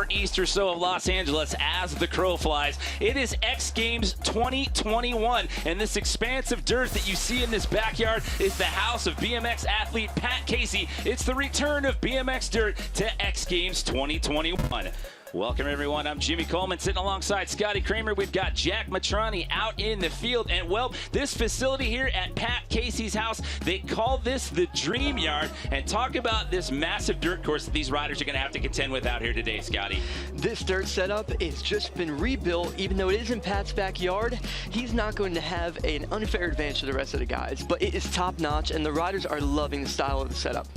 hour east or so of Los Angeles as the crow flies. It is X Games 2021, and this expansive dirt that you see in this backyard is the house of BMX athlete Pat Casey. It's the return of BMX Dirt to X Games 2021. Welcome, everyone. I'm Jimmy Coleman, sitting alongside Scotty Kramer. We've got Jack Matrani out in the field. And, well, this facility here at Pat Casey's house, they call this the Dream Yard. And talk about this massive dirt course that these riders are going to have to contend with out here today, Scotty. This dirt setup has just been rebuilt. Even though it is in Pat's backyard, he's not going to have an unfair advantage to the rest of the guys. But it is top-notch, and the riders are loving the style of the setup.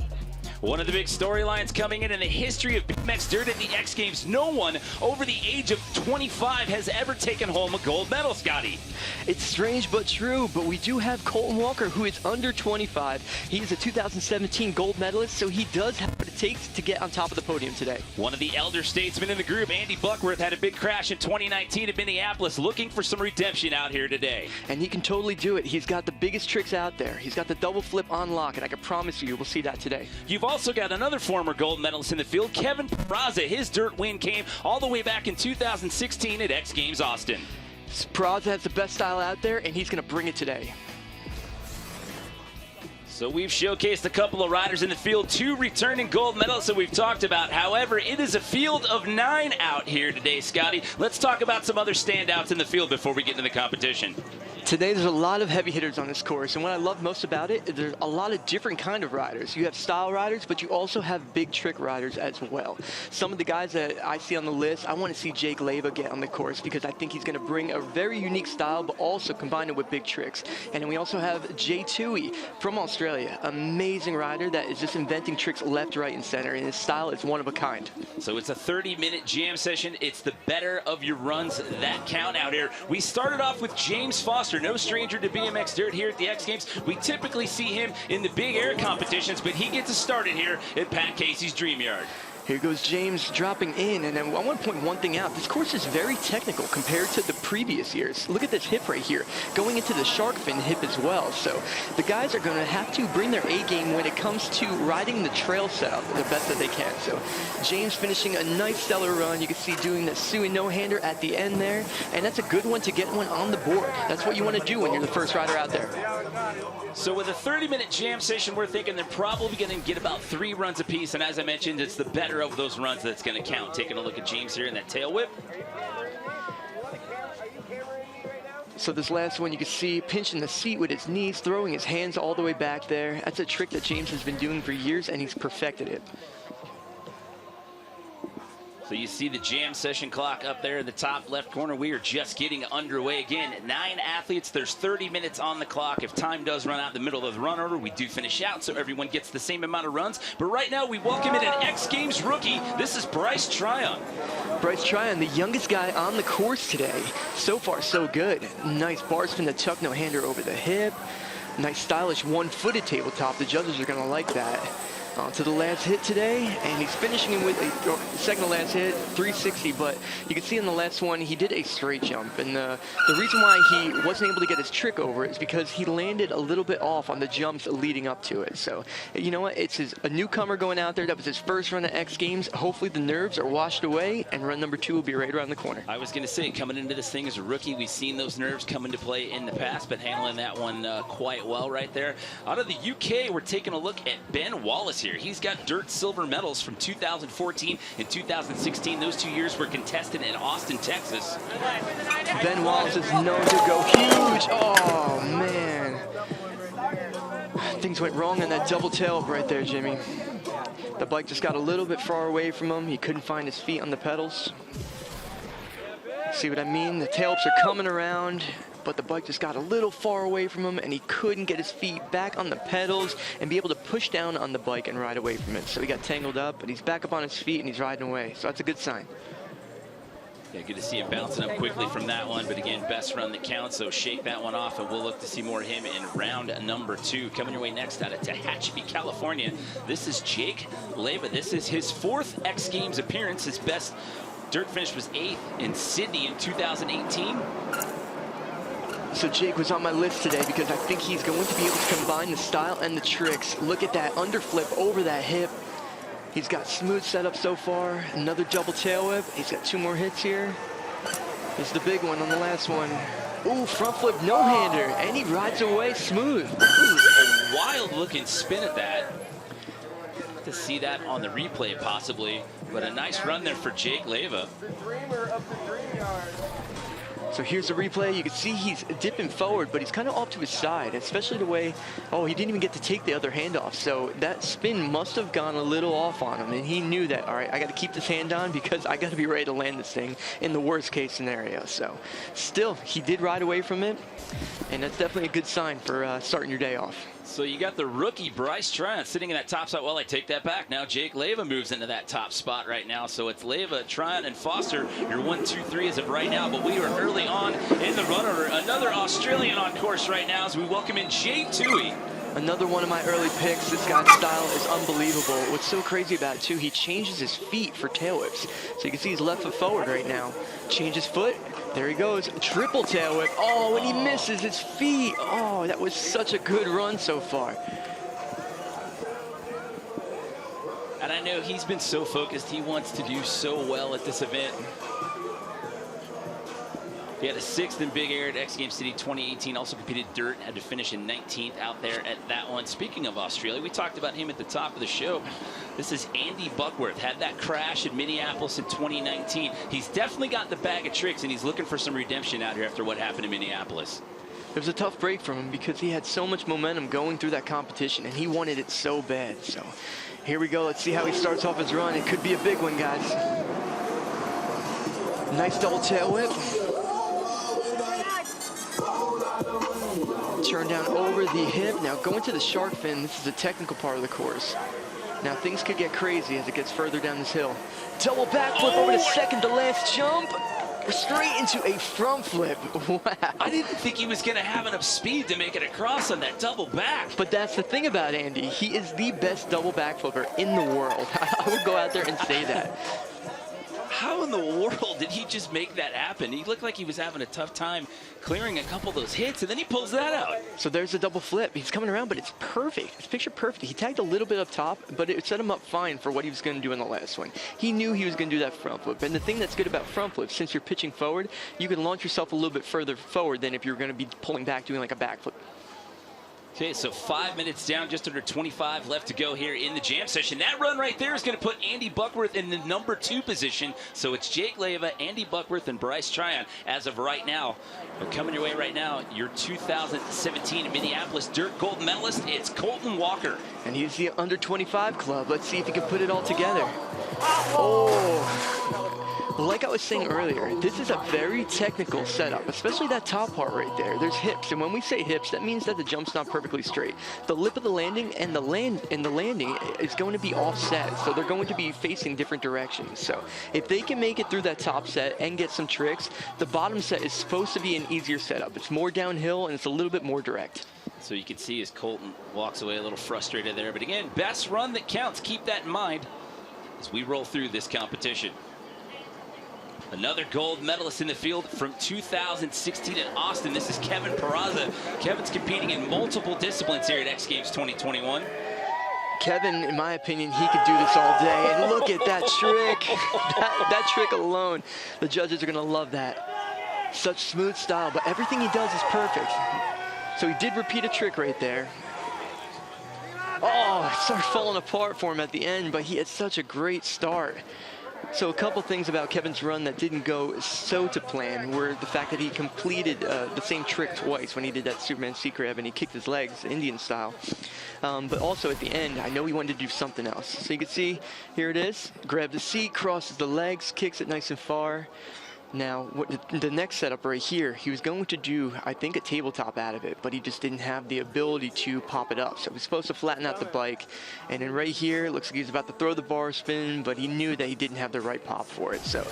One of the big storylines coming in the history of BMX Dirt at the X Games, no one over the age of 25 has ever taken home a gold medal, Scotty. It's strange but true, but we do have Colton Walker, who is under 25. He is a 2017 gold medalist, so he does have what it takes to get on top of the podium today. One of the elder statesmen in the group, Andy Buckworth, had a big crash in 2019 at Minneapolis, looking for some redemption out here today. And he can totally do it. He's got the biggest tricks out there. He's got the double flip on lock, and I can promise you, we'll see that today. You've also got another former gold medalist in the field, Kevin Peraza. His dirt win came all the way back in 2016 at X Games Austin. Peraza has the best style out there, and he's going to bring it today. So we've showcased a couple of riders in the field, 2 returning gold medals that we've talked about. However, it is a field of 9 out here today, Scotty. Let's talk about some other standouts in the field before we get into the competition. Today there's a lot of heavy hitters on this course, and what I love most about it is there's a lot of different kind of riders. You have style riders, but you also have big trick riders as well. Some of the guys that I see on the list, I want to see Jake Leyva get on the course because I think he's going to bring a very unique style, but also combine it with big tricks. And then we also have Jay Tui from Australia, amazing rider that is just inventing tricks left, right, and center, and his style is one of a kind. So it's a 30-minute jam session. It's the better of your runs that count out here. We started off with James Foster, no stranger to BMX Dirt here at the X Games. We typically see him in the big air competitions, but he gets us started here at Pat Casey's Dream Yard. Here goes James dropping in, and then I want to point one thing out. This course is very technical compared to the previous years. Look at this hip right here, going into the shark fin hip as well. So the guys are going to have to bring their A game when it comes to riding the trail setup the best that they can. So James finishing a nice stellar run. You can see doing the Suey no-hander at the end there, and that's a good one to get one on the board. That's what you want to do when you're the first rider out there. So with a 30-minute jam session, we're thinking they're probably going to get about 3 runs apiece, and as I mentioned, it's the better of those runs that's going to count. Taking a look at James here in that tail whip. So this last one you can see pinching the seat with his knees, throwing his hands all the way back there. That's a trick that James has been doing for years, and he's perfected it. So you see the jam session clock up there in the top left corner. We are just getting underway. Again, 9 athletes. There's 30 minutes on the clock. If time does run out in the middle of the run order, we do finish out so everyone gets the same amount of runs. But right now, we welcome in an X Games rookie. This is Bryce Tryon. Bryce Tryon, the youngest guy on the course today. So far, so good. Nice bar spin to tuck no-hander over the hip. Nice stylish one-footed tabletop. The judges are going to like that. On to the last hit today, and he's finishing with a second to last hit, 360, but you can see in the last one, he did a straight jump, and the reason why he wasn't able to get his trick over is because he landed a little bit off on the jumps leading up to it. So, you know what, it's a newcomer going out there. That was his first run at X Games. Hopefully the nerves are washed away, and run number 2 will be right around the corner. I was going to say, coming into this thing as a rookie, we've seen those nerves come into play in the past, but handling that one quite well right there. Out of the UK, we're taking a look at Ben Wallace here. He's got dirt silver medals from 2014 and 2016. Those 2 years were contested in Austin, Texas. Ben Wallace is known to go huge. Oh, man. Things went wrong on that double tail right there, Jimmy. The bike just got a little bit far away from him. He couldn't find his feet on the pedals. See what I mean? The tailwhips are coming around, but the bike just got a little far away from him, and he couldn't get his feet back on the pedals and be able to push down on the bike and ride away from it. So he got tangled up, but he's back up on his feet, and he's riding away. So that's a good sign. Yeah, good to see him bouncing up quickly from that one, but again, best run that counts, so shake that one off, and we'll look to see more of him in round number 2. Coming your way next out of Tehachapi, California, this is Jake Leyva. This is his 4th X Games appearance. His best dirt finish was 8th in Sydney in 2018. So Jake was on my list today because I think he's going to be able to combine the style and the tricks. Look at that underflip over that hip. He's got smooth setup so far. Another double tail whip. He's got 2 more hits here. This is the big one on the last one. Ooh, front flip no-hander, and he rides away smooth. Ooh, a wild-looking spin at that. To see that on the replay, possibly, but a nice run there for Jake Leyva. The dreamer of the dream yard. So here's the replay. You can see he's dipping forward, but he's kind of off to his side, especially the way, oh, he didn't even get to take the other hand off. So that spin must have gone a little off on him, and he knew that, all right, I got to keep this hand on because I got to be ready to land this thing in the worst case scenario. So still, he did ride away from it, and that's definitely a good sign for starting your day off. So you got the rookie Bryce Tryon sitting in that top spot. Well, I take that back. Now Jake Leyva moves into that top spot right now. So it's Leyva, Tryon, and Foster. Your 1, 2, 3 as of right now. But we are early on in the run order. Another Australian on course right now as we welcome in Jay Toohey. Another one of my early picks. This guy's style is unbelievable. What's so crazy about it, too, he changes his feet for tail whips. So you can see he's left foot forward right now. Changes foot. There he goes. Triple tail whip. Oh, and he misses his feet. Oh, that was such a good run so far. And I know he's been so focused. He wants to do so well at this event. He had a 6th in Big Air at X Games City 2018. Also competed dirt. Had to finish in 19th out there at that one. Speaking of Australia, we talked about him at the top of the show. This is Andy Buckworth. Had that crash in Minneapolis in 2019. He's definitely got the bag of tricks, and he's looking for some redemption out here after what happened in Minneapolis. It was a tough break from him because he had so much momentum going through that competition, and he wanted it so bad. So here we go. Let's see how he starts off his run. It could be a big one, guys. Nice double tail whip. Turn down over the hip. Now going to the shark fin. This is the technical part of the course. Now things could get crazy as it gets further down this hill. Double backflip over the second to last jump. Straight into a front flip. Wow. I didn't think he was going to have enough speed to make it across on that double back. But that's the thing about Andy. He is the best double backflipper in the world. I would go out there and say that. How in the world did he just make that happen? He looked like he was having a tough time clearing a couple of those hits, and then he pulls that out. So there's a double flip. He's coming around, but it's perfect. It's picture perfect. He tagged a little bit up top, but it set him up fine for what he was going to do in the last swing. He knew he was going to do that front flip. And the thing that's good about front flips, since you're pitching forward, you can launch yourself a little bit further forward than if you're going to be pulling back doing like a backflip. Okay, so 5 minutes down, just under 25 left to go here in the jam session. That run right there is going to put Andy Buckworth in the number 2 position. So it's Jake Leyva, Andy Buckworth, and Bryce Tryon as of right now. But coming your way right now, your 2017 Minneapolis Dirt Gold medalist, it's Colton Walker. And he's the under 25 club. Let's see if he can put it all together. Oh. Like I was saying earlier, this is a very technical setup, especially that top part right there. There's hips, and when we say hips, that means that the jump's not perfectly straight. The lip of the landing and the landing is going to be offset, so they're going to be facing different directions. So if they can make it through that top set and get some tricks, the bottom set is supposed to be an easier setup. It's more downhill and it's a little bit more direct. So you can see as Colton walks away a little frustrated there. But again, best run that counts. Keep that in mind as we roll through this competition. Another gold medalist in the field from 2016 in Austin. This is Kevin Peraza. Kevin's competing in multiple disciplines here at X Games 2021. Kevin, in my opinion, he could do this all day. And look at that trick. that trick alone. The judges are going to love that. Such smooth style, but everything he does is perfect. So he did repeat a trick right there. Oh, it started falling apart for him at the end, but he had such a great start. So a couple things about Kevin's run that didn't go so to plan were the fact that he completed the same trick twice when he did that Superman seat grab and he kicked his legs Indian style. But also at the end, I know he wanted to do something else. So you can see, here it is. Grab the seat, crosses the legs, kicks it nice and far. Now, the next setup right here, he was going to do, I think, a tabletop out of it, but he just didn't have the ability to pop it up. So he was supposed to flatten out the bike. And then right here, it looks like he was about to throw the bar spin, but he knew that he didn't have the right pop for it. So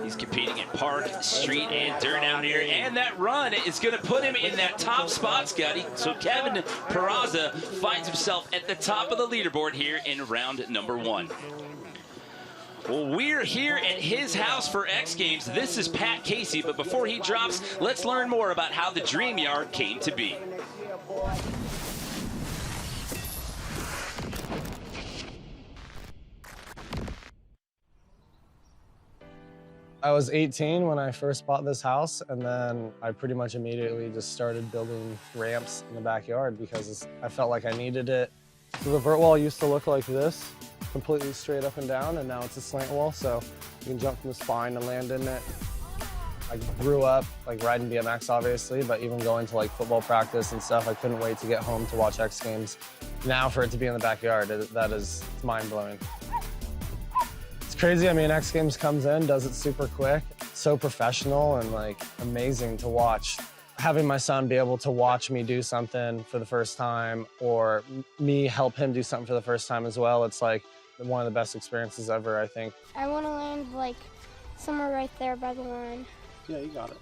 he's competing in park, street, and dirt out here. And that run is going to put him in that top spot, Scotty. So Kevin Peraza finds himself at the top of the leaderboard here in round number 1. Well, we're here at his house for X Games. This is Pat Casey, but before he drops, let's learn more about how the Dream Yard came to be. I was 18 when I first bought this house, and then I pretty much immediately just started building ramps in the backyard because I felt like I needed it. So the vert wall used to look like this, completely straight up and down, and now it's a slant wall, so you can jump from the spine and land in it. I grew up like riding BMX, obviously, but even going to like football practice and stuff, I couldn't wait to get home to watch X Games. Now for it to be in the backyard, it's mind-blowing. It's crazy. I mean, X Games comes in, does it super quick, so professional and like amazing to watch. Having my son be able to watch me do something for the first time, or me help him do something for the first time as well, it's like one of the best experiences ever, I think. I want to land like somewhere right there by the line. Yeah, you got it.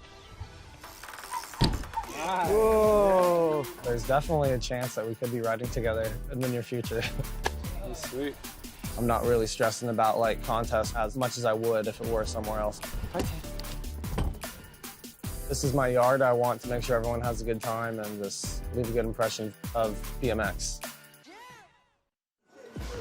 Whoa! There's definitely a chance that we could be riding together in the near future. That's sweet. I'm not really stressing about like contests as much as I would if it were somewhere else. This is my yard. I want to make sure everyone has a good time and just leave a good impression of BMX.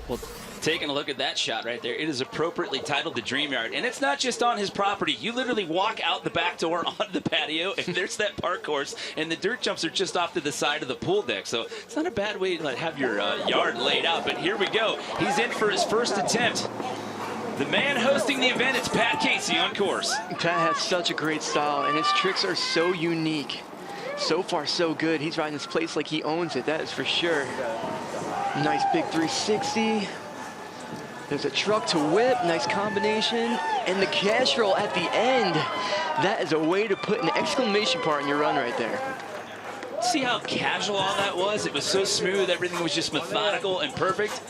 Well, taking a look at that shot right there, it is appropriately titled the Dream Yard. And it's not just on his property. You literally walk out the back door onto the patio, and there's that park course, and the dirt jumps are just off to the side of the pool deck. So it's not a bad way to like, have your yard laid out. But here we go. He's in for his first attempt. The man hosting the event, it's Pat Casey on course. Pat has such a great style, and his tricks are so unique. So far, so good. He's riding this place like he owns it, that is for sure. Nice big 360. There's a truck to whip, nice combination. And the cash roll at the end. That is a way to put an exclamation part in your run right there. See how casual all that was? It was so smooth, everything was just methodical and perfect.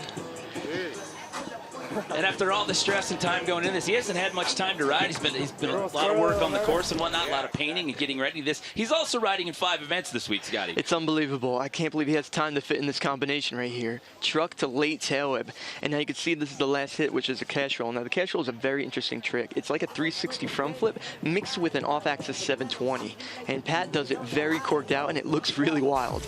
And after all the stress and time going into this, he hasn't had much time to ride. He's been a lot of work on the course and whatnot, a lot of painting and getting ready. He's also riding in 5 events this week, Scotty. It's unbelievable. I can't believe he has time to fit in this combination right here. Truck to late tail whip. And now you can see this is the last hit, which is a cash roll. Now the cash roll is a very interesting trick. It's like a 360 front flip mixed with an off-axis 720. And Pat does it very corked out, and it looks really wild.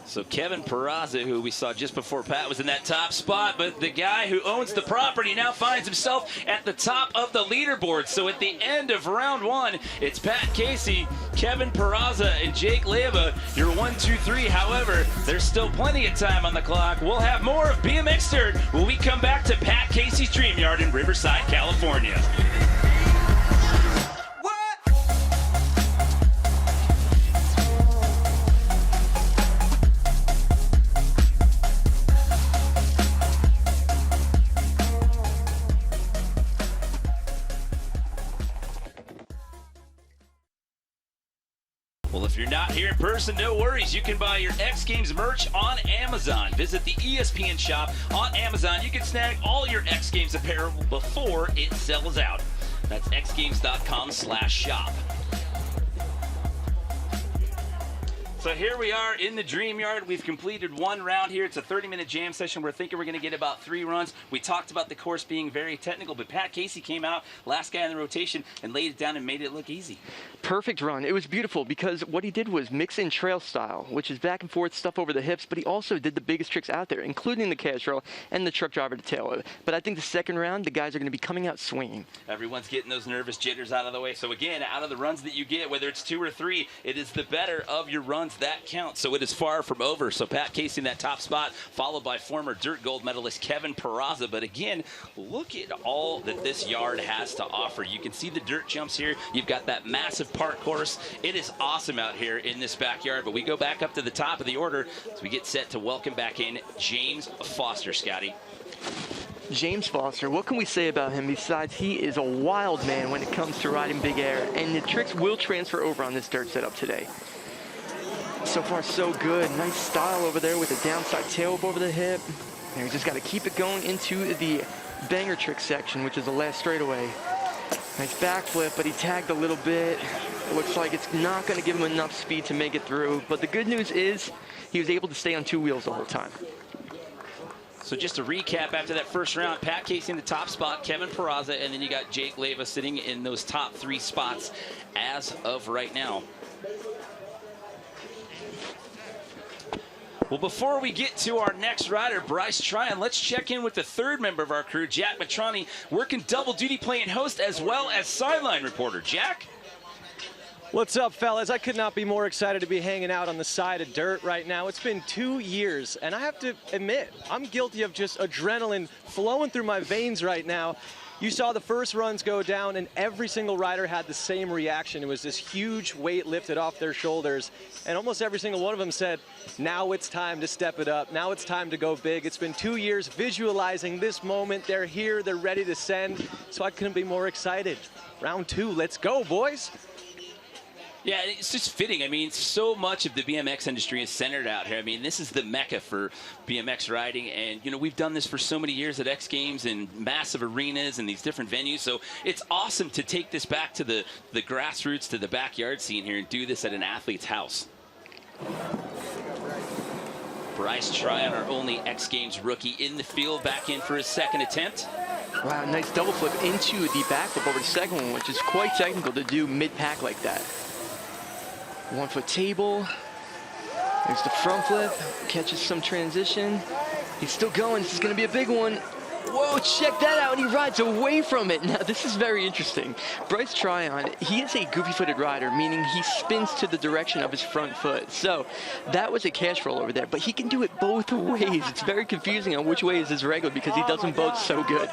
So Kevin Peraza, who we saw just before Pat was in that top spot, but the guy who owns the property now finds himself at the top of the leaderboard. So at the end of round 1, it's Pat Casey, Kevin Peraza, and Jake Leyva. You're 1, 2, 3. However, there's still plenty of time on the clock. We'll have more of BMX Dirt when we come back to Pat Casey's Dream Yard in Riverside, California. Well, if you're not here in person, no worries. You can buy your X Games merch on Amazon. Visit the ESPN shop on Amazon. You can snag all your X Games apparel before it sells out. That's xgames.com/shop. So here we are in the Dream Yard. We've completed 1 round here. It's a 30-minute jam session. We're thinking we're going to get about 3 runs. We talked about the course being very technical, but Pat Casey came out, last guy in the rotation, and laid it down and made it look easy. Perfect run. It was beautiful because what he did was mix in trail style, which is back and forth stuff over the hips, but he also did the biggest tricks out there, including the cash roll and the truck driver to tail. But I think the second round, the guys are going to be coming out swinging. Everyone's getting those nervous jitters out of the way. So again, out of the runs that you get, whether it's 2 or 3, it is the better of your runs that count. So it is far from over. So Pat Casey in that top spot, followed by former dirt gold medalist Kevin Peraza. But again, look at all that this yard has to offer. You can see the dirt jumps here. You've got that massive park course. It is awesome out here in this backyard. But we go back up to the top of the order as we get set to welcome back in James Foster, Scotty. James Foster, what can we say about him besides he is a wild man when it comes to riding big air, and the tricks will transfer over on this dirt setup today. So far, so good. Nice style over there with a downside tail whip over the hip. And we just got to keep it going into the banger trick section, which is the last straightaway. Nice backflip, but he tagged a little bit. Looks like it's not going to give him enough speed to make it through. But the good news is he was able to stay on 2 wheels the whole time. So just to recap after that first round, Pat Casey in the top spot, Kevin Peraza, and then you got Jake Leyva sitting in those top 3 spots as of right now. Well, before we get to our next rider, Bryce Tryon, let's check in with the third member of our crew, Jack Matrani, working double duty playing host as well as sideline reporter. Jack? What's up, fellas? I could not be more excited to be hanging out on the side of dirt right now. It's been 2 years, and I have to admit, I'm guilty of just adrenaline flowing through my veins right now. You saw the first runs go down, and every single rider had the same reaction. It was this huge weight lifted off their shoulders, and almost every single one of them said, now it's time to step it up. Now it's time to go big. It's been 2 years visualizing this moment. They're here. They're ready to send, so I couldn't be more excited. Round 2, let's go, boys. Yeah, it's just fitting. I mean, so much of the BMX industry is centered out here. I mean, this is the mecca for BMX riding, and, you know, we've done this for so many years at X Games and massive arenas and these different venues, so it's awesome to take this back to the grassroots, to the backyard scene here and do this at an athlete's house. Bryce Tryon, our only X Games rookie in the field, back in for his second attempt. Wow, nice double flip into the backflip over the second one, which is quite technical to do mid-pack like that. 1 foot table. There's the front flip. Catches some transition. He's still going. This is going to be a big one. Whoa, check that out. And he rides away from it. Now, this is very interesting. Bryce Tryon, he is a goofy-footed rider, meaning he spins to the direction of his front foot. So that was a cash roll over there, but he can do it both ways. It's very confusing on which way is his regular because he does them both so good.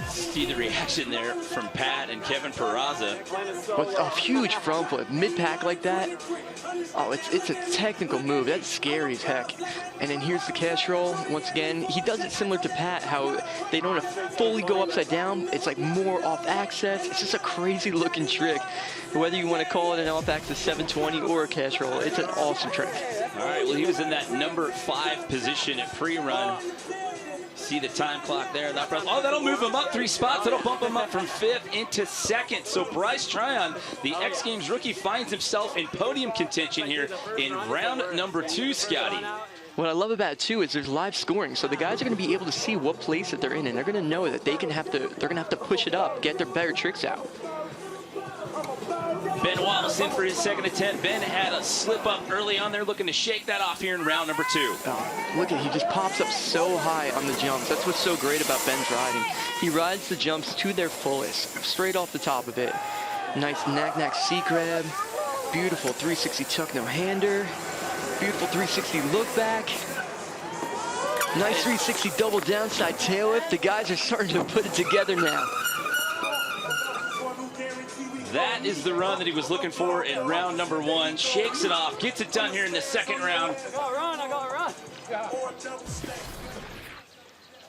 See the reaction there from Pat and Kevin Peraza. What's a huge front flip, mid-pack like that. Oh, it's a technical move. That's scary as heck. And then here's the cash roll. Once again, he does it similar to Pat, how they don't fully go upside down. It's like more off axis. It's just a crazy looking trick. Whether you want to call it an off axis 720 or a cash roll, it's an awesome trick. All right, well, he was in that number 5 position at pre-run. See the time clock there. Oh, that'll move him up 3 spots. That'll bump him up from 5th into 2nd. So Bryce Tryon, the X Games rookie, finds himself in podium contention here in round number 2, Scotty. What I love about it too is there's live scoring, so the guys are going to be able to see what place that they're in, and they're going to know that they're going to have to push it up, get their better tricks out. Ben Wallace in for his second attempt. Ben had a slip up early on there, looking to shake that off here in round number 2. Oh, look at, he just pops up so high on the jumps. That's what's so great about Ben's riding. He rides the jumps to their fullest, straight off the top of it. Nice knack-knack seat grab. Beautiful 360 tuck no-hander. Beautiful 360 look back. Nice 360 double downside tail whip. The guys are starting to put it together now. That is the run that he was looking for in round number 1. Shakes it off, gets it done here in the second round. I gotta run.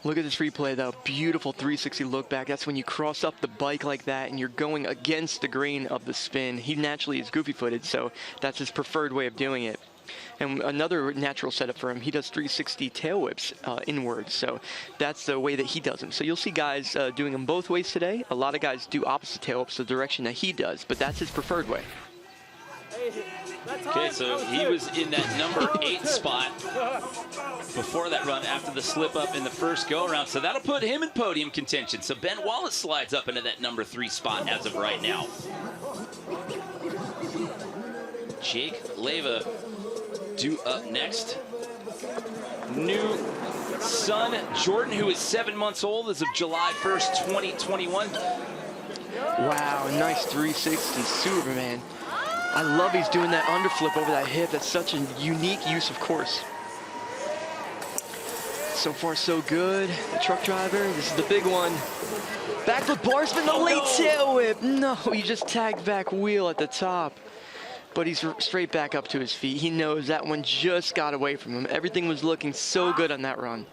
Look at this replay though, beautiful 360 look back. That's when you cross up the bike like that and you're going against the grain of the spin. He naturally is goofy footed, so that's his preferred way of doing it. And another natural setup for him, he does 360 tail whips inwards, so that's the way that he does them. So you'll see guys doing them both ways today. A lot of guys do opposite tail whips the direction that he does, but that's his preferred way. Okay, so he was in that number 8 spot before that run after the slip up in the first go-around. So that'll put him in podium contention. So Ben Wallace slides up into that number 3 spot as of right now. Jake Leyva due up next. New son, Jordan, who is 7 months old as of July 1st, 2021. Wow, nice 360 Superman. I love he's doing that underflip over that hip. That's such a unique use of course. So far so good. The truck driver, this is the big one. Backflip bar spin, the late tail whip. No, he just tagged back wheel at the top. But he's straight back up to his feet. He knows that one just got away from him. Everything was looking so good on that run.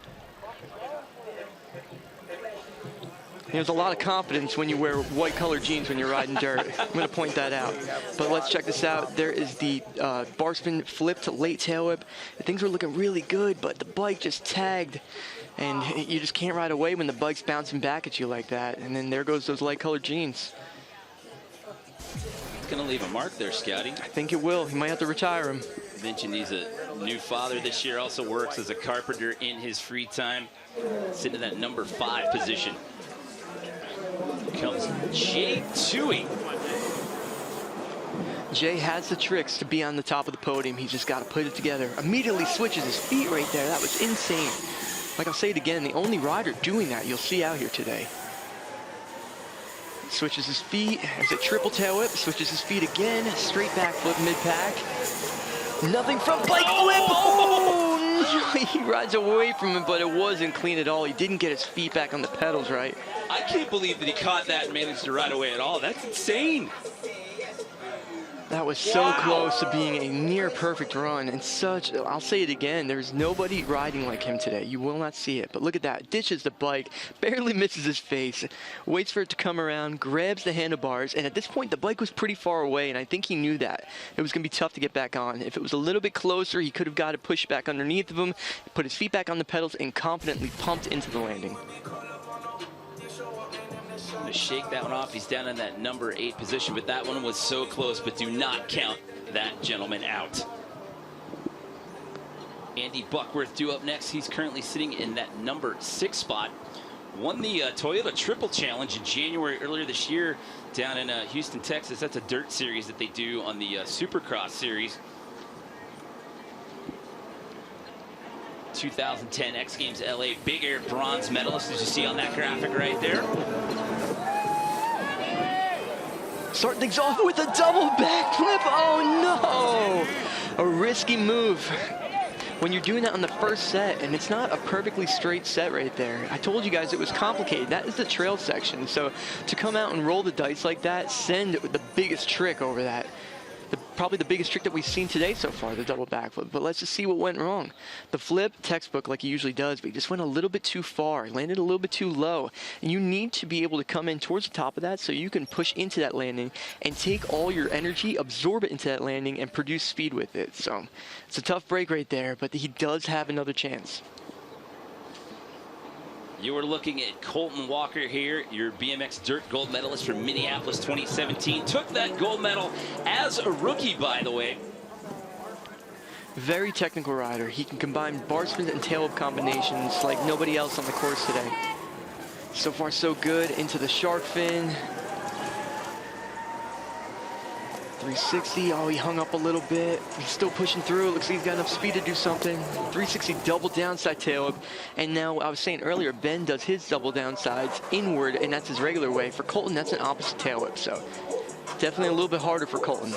There's a lot of confidence when you wear white colored jeans when you're riding dirt. I'm going to point that out. But let's check this out. There is the bar spin flipped late tail whip. Things were looking really good, but the bike just tagged. And you just can't ride away when the bike's bouncing back at you like that. And then there goes those light colored jeans. It's going to leave a mark there, Scotty. I think it will. He might have to retire him. Mentioned he's a new father this year, also works as a carpenter in his free time. Sitting in that number 5 position. Comes Jay Toohey. Jay has the tricks to be on the top of the podium. He's just got to put it together. Immediately switches his feet right there. That was insane. Like I'll say it again, the only rider doing that you'll see out here today. Switches his feet, has a triple tail whip, switches his feet again, straight back flip mid-pack. Nothing from bike flip. Oh, no. He rides away from it, but it wasn't clean at all. He didn't get his feet back on the pedals right. I can't believe that he caught that and managed to ride away at all. That's insane. That was so close to being a near perfect run, and such, I'll say it again, there's nobody riding like him today. You will not see it, but look at that. Ditches the bike, barely misses his face, waits for it to come around, grabs the handlebars, and at this point the bike was pretty far away, and I think he knew that. It was going to be tough to get back on. If it was a little bit closer, he could have got it pushed back underneath of him, put his feet back on the pedals, and confidently pumped into the landing. To shake that one off. He's down in that number 8 position, but that one was so close, but do not count that gentleman out. Andy Buckworth due up next. He's currently sitting in that number 6 spot. Won the Toyota Triple Challenge in January earlier this year down in Houston, Texas. That's a dirt series that they do on the Supercross series. 2010 X Games LA Big Air bronze medalist, as you see on that graphic right there. Starting things off with a double backflip. Oh no! A risky move. When you're doing that on the first set, and it's not a perfectly straight set right there. I told you guys it was complicated. That is the trail section. So to come out and roll the dice like that, send the biggest trick over that. Probably the biggest trick that we've seen today so far, the double backflip. But let's just see what went wrong. The flip, textbook like he usually does, but he just went a little bit too far, landed a little bit too low. And you need to be able to come in towards the top of that so you can push into that landing and take all your energy, absorb it into that landing, and produce speed with it. So it's a tough break right there, but he does have another chance. You are looking at Colton Walker here, your BMX Dirt gold medalist from Minneapolis 2017. Took that gold medal as a rookie, by the way. Very technical rider. He can combine bar spins and tail whip combinations like nobody else on the course today. So far, so good. Into the shark fin. 360, oh, he hung up a little bit. He's still pushing through. Looks like he's got enough speed to do something. 360 double downside tail whip. And now, I was saying earlier, Ben does his double downsides inward, and that's his regular way. For Colton, that's an opposite tail whip, so definitely a little bit harder for Colton.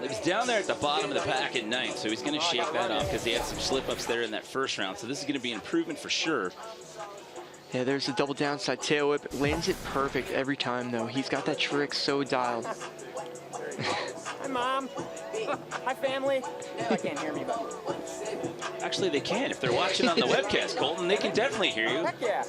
He was down there at the bottom of the pack at 9th, so he's going to shake that off because he had some slip-ups there in that first round. So this is going to be an improvement for sure. Yeah, there's the double downside tail whip. Lands it perfect every time, though. He's got that trick so dialed. Hi, Mom. Hi, family. I can't hear me, but... Actually, they can. If they're watching on the webcast, Colton, they can definitely hear you. Heck yeah.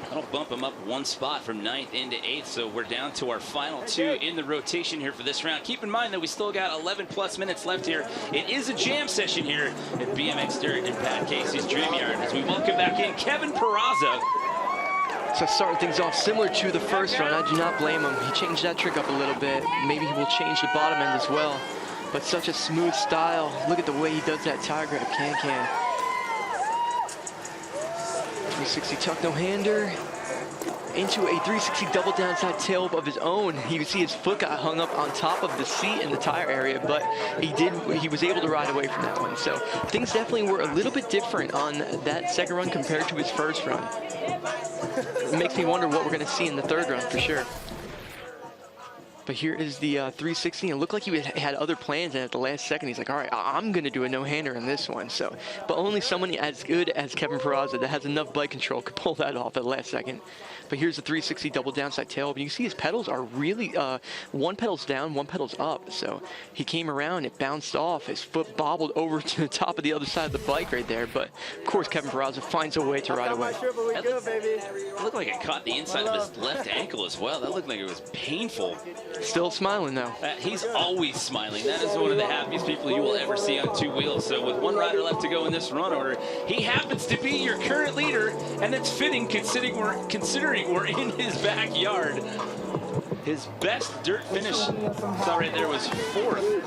That'll bump him up 1 spot from 9th into 8th, so we're down to our final 2 in the rotation here for this round. Keep in mind that we still got 11+ minutes left here. It is a jam session here at BMX Dirt in Pat Casey's Dream Yard as we welcome back in Kevin Peraza. So starting things off similar to the first run, I do not blame him. He changed that trick up a little bit. Maybe he will change the bottom end as well. But such a smooth style. Look at the way he does that tie grab, can. 360 tuck no hander into a 360 double downside tail whip of his own. You can see his foot got hung up on top of the seat in the tire area, but he was able to ride away from that one. So things definitely were a little bit different on that second run compared to his first run. It makes me wonder what we're going to see in the third run for sure. But here is the 360. It looked like he had other plans, and at the last second, he's like, all right, I'm going to do a no-hander in this one. So, but only someone as good as Kevin Peraza that has enough bike control could pull that off at the last second. But here's the 360 double downside tail whip. You can see his pedals are really, one pedal's down, one pedal's up. So he came around, it bounced off. His foot bobbled over to the top of the other side of the bike right there. But, of course, Kevin Peraza finds a way to ride away. It looked like it caught the inside of his left ankle as well. That looked like it was painful. Still smiling, though. He's always smiling. That is one of the happiest people you will ever see on 2 wheels. So with 1 rider left to go in this run order, he happens to be your current leader, and it's fitting considering we're in his backyard. His best dirt finish, saw right there, was 4th.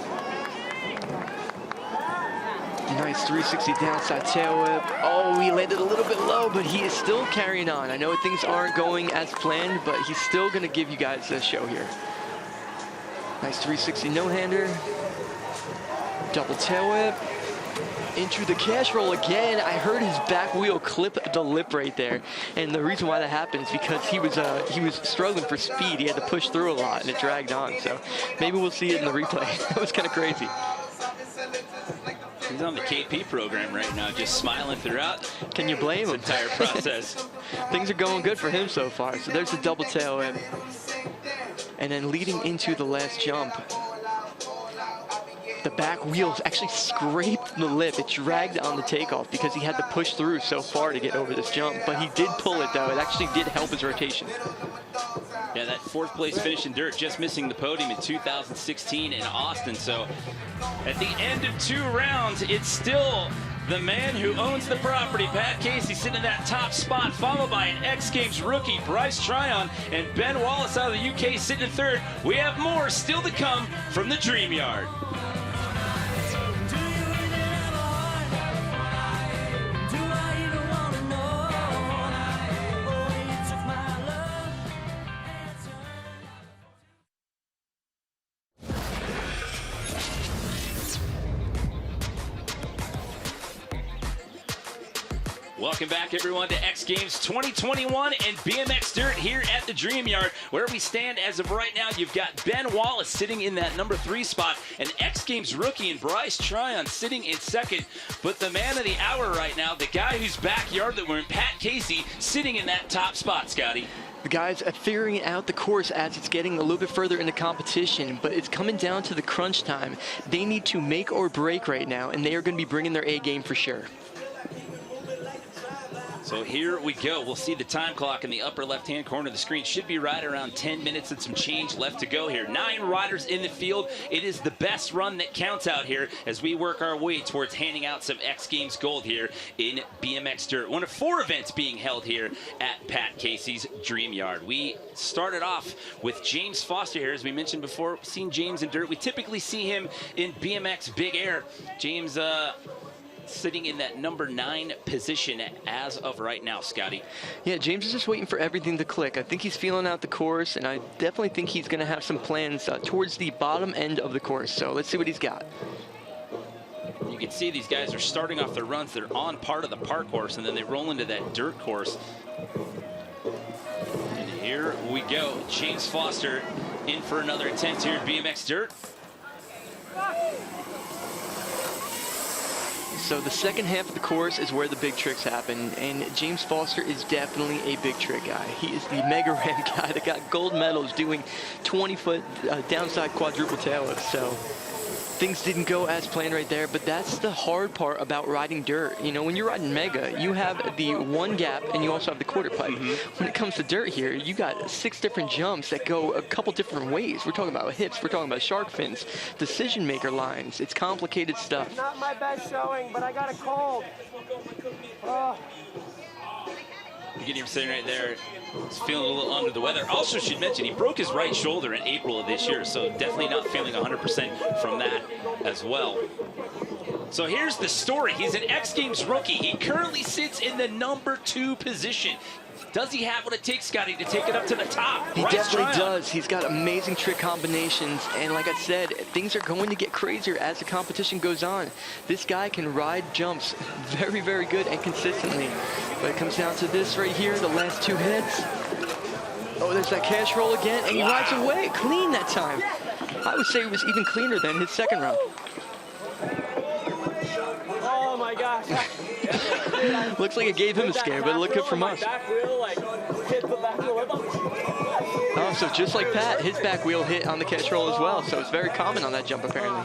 Nice 360 downside tail whip. Oh, he landed a little bit low, but he is still carrying on. I know things aren't going as planned, but he's still going to give you guys a show here. Nice 360 no-hander. Double tail whip. Into the cash roll again. I heard his back wheel clip the lip right there. And the reason why that happened is because he was struggling for speed. He had to push through a lot and it dragged on. So maybe we'll see it in the replay. That was kind of crazy. He's on the KP program right now, just smiling throughout. Can you blame him? Entire process. Things are going good for him so far. So there's the double tail whip. And then leading into the last jump, the back wheels actually scraped the lip. It dragged on the takeoff because he had to push through so far to get over this jump. But he did pull it though. It actually did help his rotation. Yeah, that 4th place finish in dirt, just missing the podium in 2016 in Austin. So at the end of 2 rounds, it's still the man who owns the property, Pat Casey, sitting in that top spot, followed by an X Games rookie, Bryce Tryon, and Ben Wallace out of the UK sitting in 3rd. We have more still to come from the Dream Yard. Welcome back, everyone, to X Games 2021 and BMX Dirt here at the Dream Yard. Where we stand as of right now, you've got Ben Wallace sitting in that number 3 spot, and X Games rookie and Bryce Tryon sitting in 2nd. But the man of the hour right now, the guy whose backyard that we're in, Pat Casey, sitting in that top spot, Scotty. The guys are figuring out the course as it's getting a little bit further into competition, but it's coming down to the crunch time. They need to make or break right now, and they are going to be bringing their A game for sure. So here we go. We'll see the time clock in the upper left-hand corner of the screen. Should be right around 10 minutes and some change left to go here. 9 riders in the field. It is the best run that counts out here as we work our way towards handing out some X Games gold here in BMX Dirt. One of 4 events being held here at Pat Casey's Dream Yard. We started off with James Foster here. As we mentioned before, we've seen James in dirt. We typically see him in BMX Big Air. James, sitting in that number 9 position as of right now, Scotty. Yeah, James is just waiting for everything to click. I think he's feeling out the course, and I definitely think he's going to have some plans towards the bottom end of the course. So let's see what he's got. You can see these guys are starting off their runs. They're on part of the park course, and then they roll into that dirt course. And here we go. James Foster in for another attempt here at BMX Dirt. So the second half of the course is where the big tricks happen, and James Foster is definitely a big trick guy. He is the mega ramp guy that got gold medals doing 20-foot downside quadruple tail whips. So things didn't go as planned right there, but that's the hard part about riding dirt. You know, when you're riding mega, you have the 1 gap and you also have the quarter pipe. When it comes to dirt here, you got 6 different jumps that go a couple different ways. We're talking about hips, we're talking about shark fins, decision maker lines. It's complicated stuff. Not my best showing, but I got a cold. Oh. You get him sitting right there. He's feeling a little under the weather. Also should mention, he broke his right shoulder in April of this year, so definitely not feeling 100% from that as well. So here's the story. He's an X Games rookie. He currently sits in the number 2 position. Does he have what it takes, Scotty, to take it up to the top? He definitely does. He's got amazing trick combinations, and like I said, things are going to get crazier as the competition goes on. This guy can ride jumps very, very good and consistently. But it comes down to this right here, the last 2 hits. Oh, there's that cash roll again, and he rides away clean that time. I would say it was even cleaner than his second run. Oh my gosh. Looks like it gave him a scare, but it looked good from us. Oh, so just like Pat, his back wheel hit on the catch roll as well, so it's very common on that jump apparently.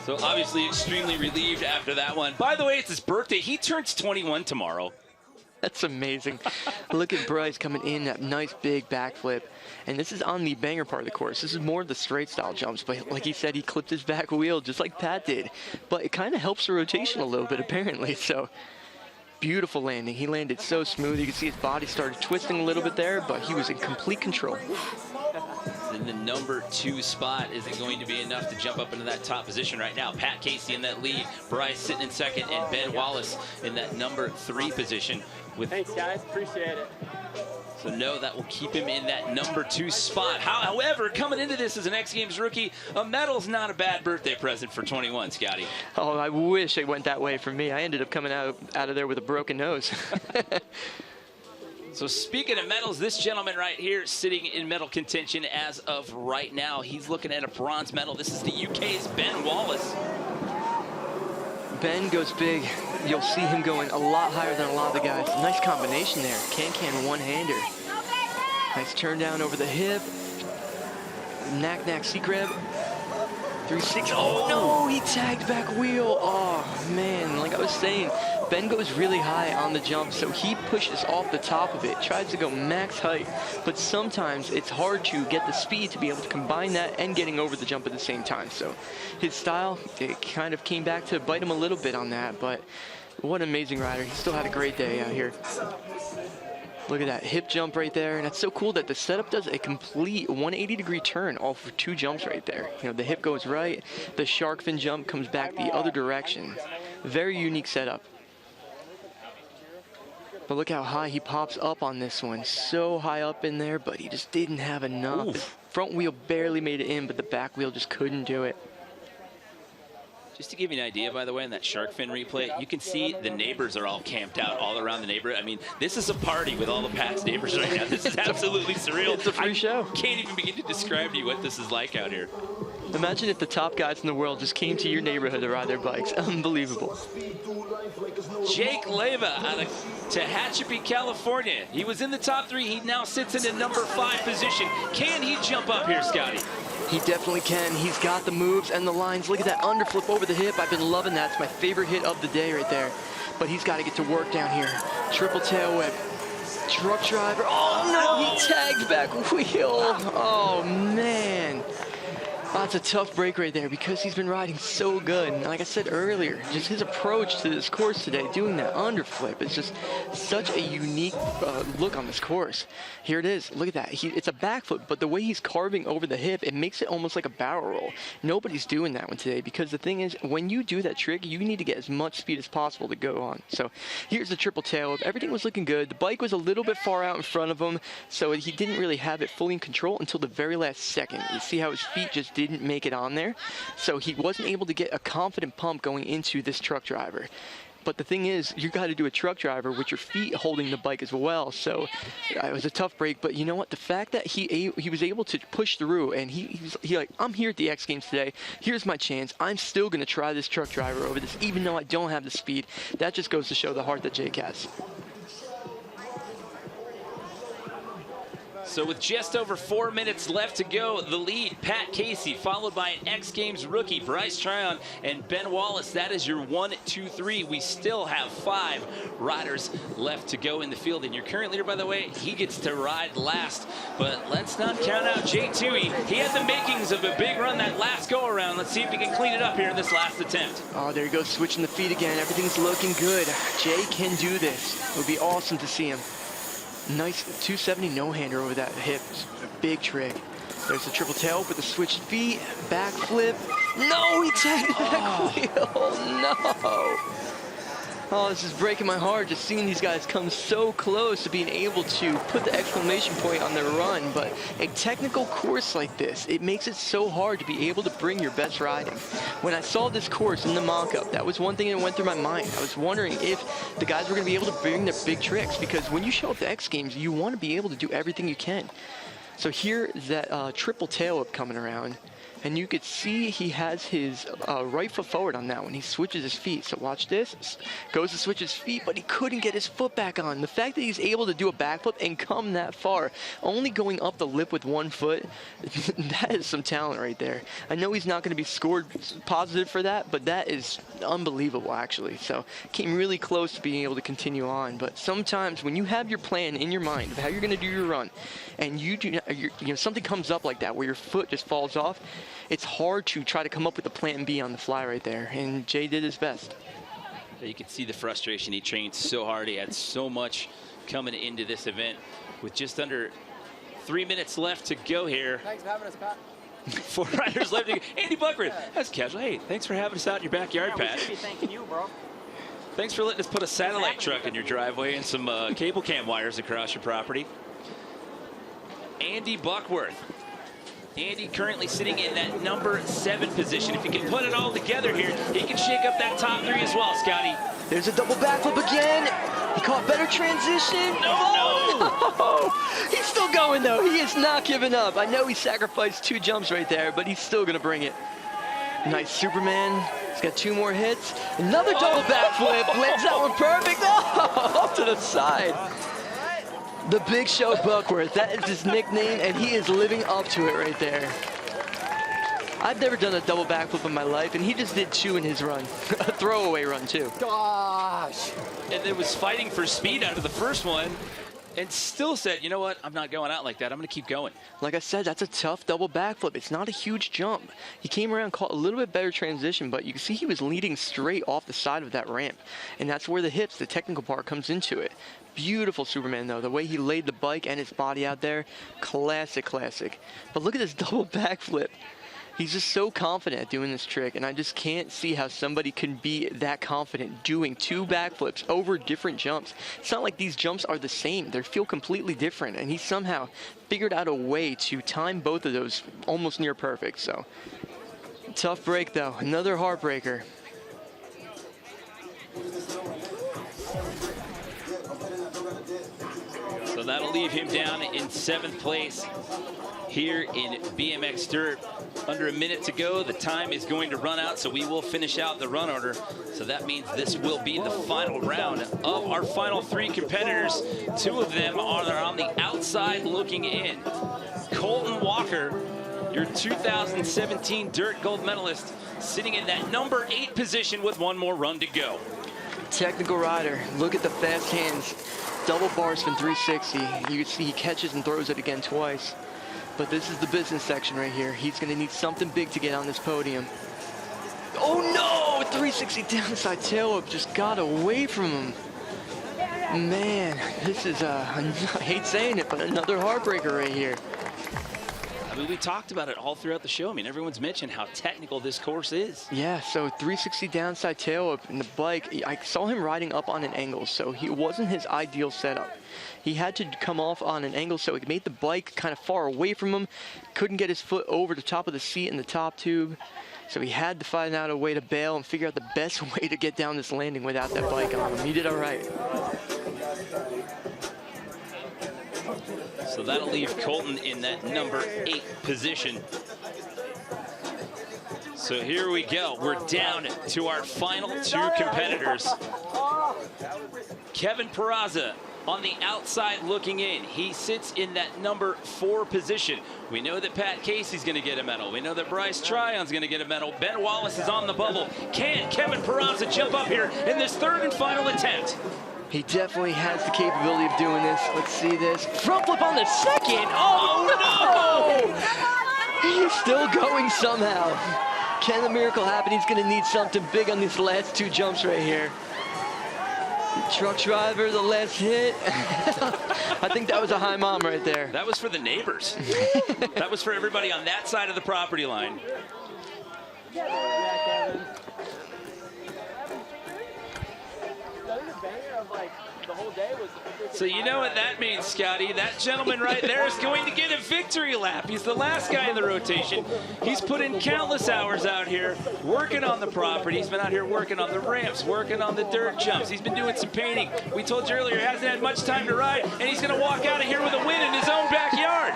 So obviously extremely relieved after that one. By the way, it's his birthday. He turns 21 tomorrow. That's amazing. Look at Bryce coming in, that nice big backflip. And this is on the banger part of the course. This is more of the straight style jumps, but like he said, he clipped his back wheel just like Pat did. But it kind of helps the rotation a little bit apparently, so beautiful landing. He landed so smooth. You can see his body started twisting a little bit there, but he was in complete control. in the number 2 spot. Isn't going to be enough to jump up into that top position right now. Pat Casey in that lead, Bryce sitting in second, and Ben Wallace in that number 3 position. Thanks, guys. Appreciate it. So no, that will keep him in that number 2 spot. However, coming into this as an X Games rookie, a medal's not a bad birthday present for 21, Scotty. Oh, I wish it went that way for me. I ended up coming out of there with a broken nose. So speaking of medals, this gentleman right here sitting in medal contention as of right now. He's looking at a bronze medal. This is the UK's Ben Wallace. Ben goes big. You'll see him going a lot higher than a lot of the guys. Nice combination there. Can one-hander. Nice turn down over the hip. Knack, C-grab. 360. Oh, no, he tagged back wheel. Oh, man, like I was saying, Ben goes really high on the jump, so he pushes off the top of it, tries to go max height, but sometimes it's hard to get the speed to be able to combine that and getting over the jump at the same time. So his style, it kind of came back to bite him a little bit on that, but what an amazing rider. He still had a great day out here. Look at that hip jump right there, and it's so cool that the setup does a complete 180-degree turn all for 2 jumps right there. You know, the hip goes right, the shark fin jump comes back the other direction. Very unique setup. But look how high he pops up on this one. So high up in there, but he just didn't have enough. His front wheel barely made it in, but the back wheel just couldn't do it. Just to give you an idea, by the way, in that shark fin replay, you can see the neighbors are all camped out all around the neighborhood. I mean, this is a party with all the Pat's neighbors right now. This is absolutely surreal. It's a free show. Can't even begin to describe to you what this is like out here. Imagine if the top guys in the world just came to your neighborhood to ride their bikes. Unbelievable. Jake Leyva out of Tehachapi, California. He was in the top 3. He now sits in the number 5 position. Can he jump up here, Scotty? He definitely can. He's got the moves and the lines. Look at that underflip over the hip. I've been loving that. It's my favorite hit of the day right there. But he's got to get to work down here. Triple tail whip. Truck driver. Oh, no, he tagged back wheel. Oh, man. That's a tough break right there because he's been riding so good. And like I said earlier, just his approach to this course today, doing that underflip, is just such a unique look on this course. Here it is. Look at that. It's a backflip, but the way he's carving over the hip, it makes it almost like a barrel roll. Nobody's doing that one today because the thing is, when you do that trick, you need to get as much speed as possible to go on. So here's the triple tail whip. Everything was looking good. The bike was a little bit far out in front of him, so he didn't really have it fully in control until the very last second. You see how his feet just didn't make it on there, so he wasn't able to get a confident pump going into this truck driver. But the thing is, you got to do a truck driver with your feet holding the bike as well. So it was a tough break. But you know what? The fact that he was able to push through, and he's like, I'm here at the X Games today. Here's my chance. I'm still going to try this truck driver over this, even though I don't have the speed. That just goes to show the heart that Jake has. So with just over 4 minutes left to go, the lead, Pat Casey, followed by an X Games rookie, Bryce Tryon, and Ben Wallace. That is your 1, 2, 3. We still have 5 riders left to go in the field. And your current leader, by the way, he gets to ride last. But let's not count out Jay Toohey. He had the makings of a big run that last go-around. Let's see if he can clean it up here in this last attempt. Oh, there he goes, switching the feet again. Everything's looking good. Jay can do this. It would be awesome to see him. Nice 270 no-hander over that hip. A big trick. There's the triple tail with the switched feet. Backflip. No, he tagged back wheel. No. Oh, this is breaking my heart just seeing these guys come so close to being able to put the exclamation point on their run. But a technical course like this, it makes it so hard to be able to bring your best riding. When I saw this course in the mock-up, that was one thing that went through my mind. I was wondering if the guys were going to be able to bring their big tricks, because when you show up to X Games, you want to be able to do everything you can. So here is that triple tail whip coming around. And you could see he has his right foot forward on that one. He switches his feet. So watch this. Goes to switch his feet, but he couldn't get his foot back on. The fact that he's able to do a backflip and come that far, only going up the lip with 1 foot, that is some talent right there. I know he's not going to be scored positive for that, but that is unbelievable, actually. So came really close to being able to continue on. But sometimes when you have your plan in your mind of how you're going to do your run, and you do not, something comes up like that where your foot just falls off, it's hard to try to come up with a plan B on the fly right there, and Jay did his best. You can see the frustration. He trained so hard. He had so much coming into this event with just under 3 minutes left to go here. Thanks for having us, Pat. 4 riders left. Andy Buckworth, that's casual. Hey, thanks for having us out in your backyard, Pat. We should be thanking you, bro. Thanks for letting us put a satellite truck in your driveway and some cable cam wires across your property. Andy Buckworth. Andy currently sitting in that number 7 position. If he can put it all together here, he can shake up that top 3 as well, Scotty. There's a double backflip again. He caught better transition. No. He's still going though. He is not giving up. I know he sacrificed 2 jumps right there, but he's still gonna bring it. Nice Superman. He's got 2 more hits. Another double backflip. Lands that one perfect. Oh, off to the side. The Big Show Buckworth. That is his nickname, and he is living up to it right there. I've never done a double backflip in my life, and he just did 2 in his run. A throwaway run, too. Gosh. And there was fighting for speed out of the first one, and still said, you know what, I'm not going out like that. I'm going to keep going. Like I said, that's a tough double backflip. It's not a huge jump. He came around, caught a little bit better transition, but you can see he was leading straight off the side of that ramp. And that's where the hips, the technical part, comes into it. Beautiful Superman, though. The way he laid the bike and his body out there, classic, classic. But look at this double backflip. He's just so confident at doing this trick, and I just can't see how somebody can be that confident doing 2 backflips over different jumps. It's not like these jumps are the same. They feel completely different, and he somehow figured out a way to time both of those almost near perfect. So, tough break, though. Another heartbreaker. So that'll leave him down in 7th place here in BMX Dirt. Under a minute to go. The time is going to run out, so we will finish out the run order. So that means this will be the final round of our final 3 competitors. 2 of them are on the outside looking in. Colton Walker, your 2017 Dirt gold medalist, sitting in that number 8 position with 1 more run to go. Technical rider. Look at the fast hands. Double bar spin 360. You can see he catches and throws it again twice. But this is the business section right here. He's going to need something big to get on this podium. Oh no! 360 downside tail whip just got away from him. Man, this is, I hate saying it, but another heartbreaker right here. I mean, we talked about it all throughout the show. I mean, everyone's mentioned how technical this course is. Yeah, so 360 downside tail whip in the bike. I saw him riding up on an angle, so he wasn't his ideal setup. He had to come off on an angle, so it made the bike kind of far away from him. Couldn't get his foot over the top of the seat in the top tube. So he had to find out a way to bail and figure out the best way to get down this landing without that bike on him. He did all right. So that'll leave Colton in that number 8 position. So here we go. We're down to our final 2 competitors. Kevin Peraza on the outside looking in. He sits in that number 4 position. We know that Pat Casey's going to get a medal. We know that Bryce Tryon's going to get a medal. Ben Wallace is on the bubble. Can Kevin Peraza jump up here in this 3rd and final attempt? He definitely has the capability of doing this. Let's see this. Front flip on the 2nd. Oh, no! He's still going somehow. Can the miracle happen? He's going to need something big on these last 2 jumps right here. Truck driver, the last hit. I think that was a high mom right there. That was for the neighbors. That was for everybody on that side of the property line. So you know what that means, Scotty. That gentleman right there is going to get a victory lap. He's the last guy in the rotation. He's put in countless hours out here working on the property. He's been out here working on the ramps, working on the dirt jumps. He's been doing some painting. We told you earlier he hasn't had much time to ride, and he's going to walk out of here with a win in his own backyard.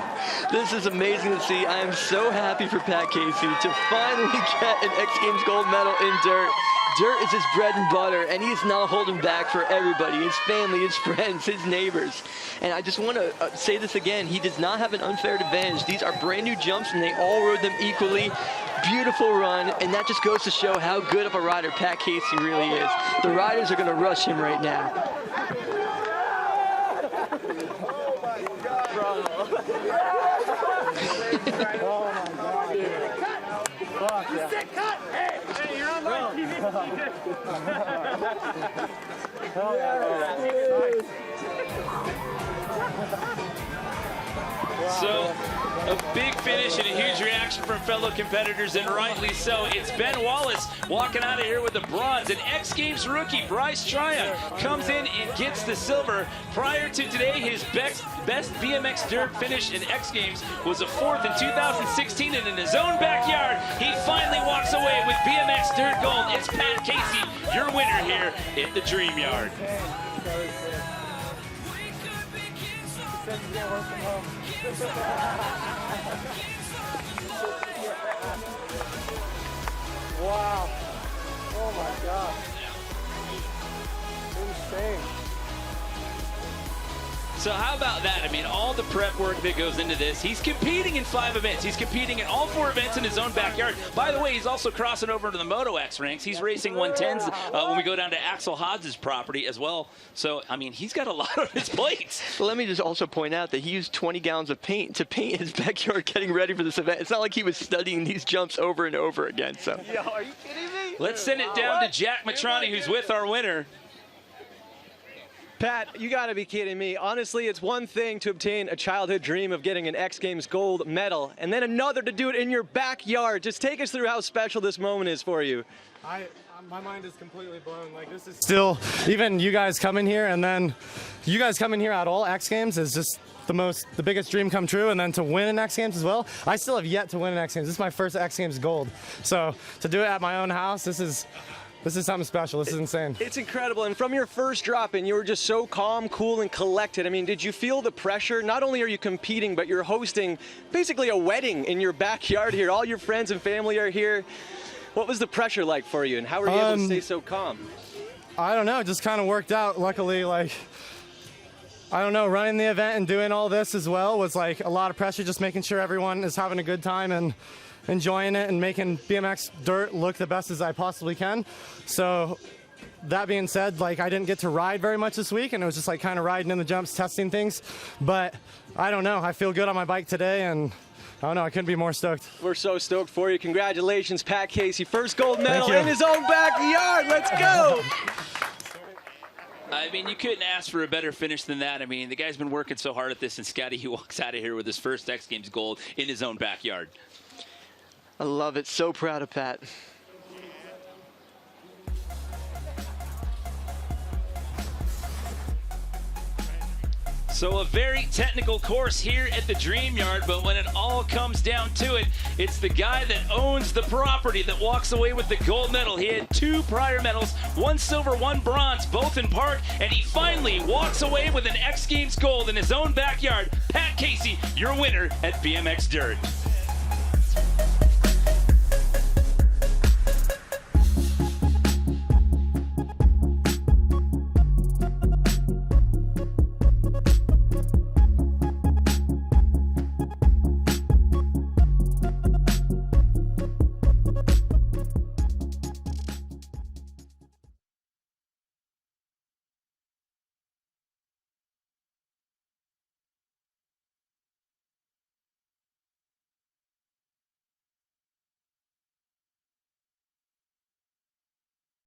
This is amazing to see. I am so happy for Pat Casey to finally get an X Games gold medal in dirt. Dirt is his bread and butter, and he is now holding back for everybody, his family, his friends, his neighbors. And I just want to say this again, he does not have an unfair advantage. These are brand new jumps, and they all rode them equally. Beautiful run, and that just goes to show how good of a rider Pat Casey really is. The riders are going to rush him right now. Hey, you're on live TV. Hell yeah. So, a big finish and a huge reaction from fellow competitors, and rightly so. It's Ben Wallace walking out of here with the bronze. An X Games rookie, Bryce Tryon, comes in and gets the silver. Prior to today, his best BMX Dirt finish in X Games was a 4th in 2016, and in his own backyard, he finally walks away with BMX Dirt gold. It's Pat Casey, your winner here at the Dream Yard. Wow. Oh my God. Insane. So how about that? I mean, all the prep work that goes into this. He's competing in 5 events. He's competing in all 4 events in his own backyard. By the way, he's also crossing over into the Moto X ranks. He's racing 110s when we go down to Axel Hodges' property as well. So, I mean, he's got a lot on his plate. Well, let me just also point out that he used 20 gallons of paint to paint his backyard getting ready for this event. It's not like he was studying these jumps over and over again. So. Yo, are you kidding me? Let's send it down to Jack Matrani, who's with our winner. Pat, you gotta be kidding me. Honestly, it's one thing to obtain a childhood dream of getting an X Games gold medal, and then another to do it in your backyard. Just take us through how special this moment is for you. My mind is completely blown. Like, this is still, even you guys coming here, and then you guys coming here at all X Games is just the biggest dream come true, and then to win an X Games as well. I still have yet to win an X Games. This is my first X Games gold. So to do it at my own house, this is something special. This is insane. It's incredible. And from your first drop in, you were just so calm, cool, and collected. I mean, did you feel the pressure? Not only are you competing, but you're hosting basically a wedding in your backyard here. All your friends and family are here. What was the pressure like for you, and how were you able to stay so calm? I don't know. It just kind of worked out. Luckily, like, I don't know, running the event and doing all this as well was like a lot of pressure, just making sure everyone is having a good time and enjoying it and making BMX Dirt look the best as I possibly can. So that being said, like, I didn't get to ride very much this week, and it was just like kind of riding in the jumps, testing things. But I don't know, I feel good on my bike today, and I don't know, I couldn't be more stoked. We're so stoked for you. Congratulations, Pat Casey. First gold medal in his own backyard. Let's go. I mean, you couldn't ask for a better finish than that. I mean, the guy's been working so hard at this, and Scotty, he walks out of here with his first X Games gold in his own backyard. I love it. So proud of Pat. So a very technical course here at the Dream Yard, but when it all comes down to it, it's the guy that owns the property that walks away with the gold medal. He had 2 prior medals, 1 silver, 1 bronze, both in park, and he finally walks away with an X Games gold in his own backyard. Pat Casey, your winner at BMX Dirt.